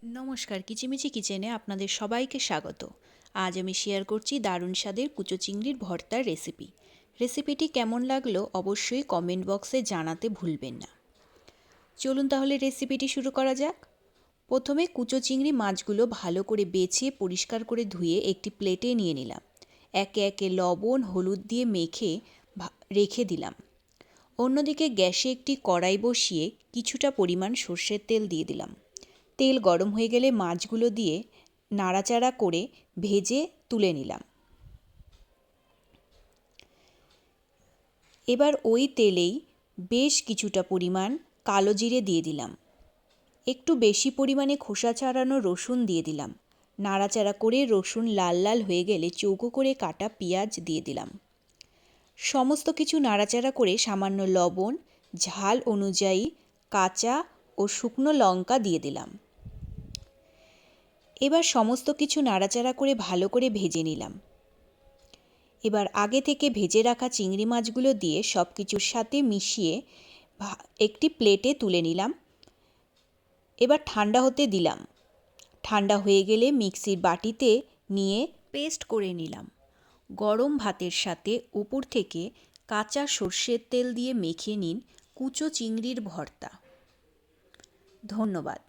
নমস্কার, কিচিমিচি কিচেনে আপনাদের সবাইকে স্বাগত। আজ আমি শেয়ার করছি দারুণ স্বাদের কুচো চিংড়ির ভর্তার রেসিপি। রেসিপিটি কেমন লাগলো অবশ্যই কমেন্ট বক্সে জানাতে ভুলবেন না। চলুন তাহলে রেসিপিটি শুরু করা যাক। প্রথমে কুচো চিংড়ি মাছগুলো ভালো করে বেছে পরিষ্কার করে ধুয়ে একটি প্লেটে নিয়ে নিলাম। একে একে লবণ হলুদ দিয়ে মেখে রেখে দিলাম। অন্যদিকে গ্যাসে একটি কড়াই বসিয়ে কিছুটা পরিমাণ সর্ষের তেল দিয়ে দিলাম। তেল গরম হয়ে গেলে মাছগুলো দিয়ে নাড়াচাড়া করে ভেজে তুলে নিলাম। এবার ওই তেলেই বেশ কিছুটা পরিমাণ কালো জিরে দিয়ে দিলাম। একটু বেশি পরিমাণে খোসা ছাড়ানো রসুন দিয়ে দিলাম। নাড়াচাড়া করে রসুন লাল লাল হয়ে গেলে চৌকো করে কাটা পেঁয়াজ দিয়ে দিলাম। সমস্ত কিছু নাড়াচাড়া করে সামান্য লবণ, ঝাল অনুযায়ী কাঁচা ও শুকনো লঙ্কা দিয়ে দিলাম। এবার সমস্ত কিছু নাড়াচাড়া করে ভালো করে ভেজে নিলাম। এবার আগে থেকে ভেজে রাখা চিংড়ি মাছগুলো দিয়ে সব কিছুর সাথে মিশিয়ে একটি প্লেটে তুলে নিলাম। এবার ঠান্ডা হতে দিলাম। ঠান্ডা হয়ে গেলে মিক্সির বাটিতে নিয়ে পেস্ট করে নিলাম। গরম ভাতের সাথে উপর থেকে কাঁচা সর্ষের তেল দিয়ে মেখে নিন কুচো চিংড়ির ভর্তা। ধন্যবাদ।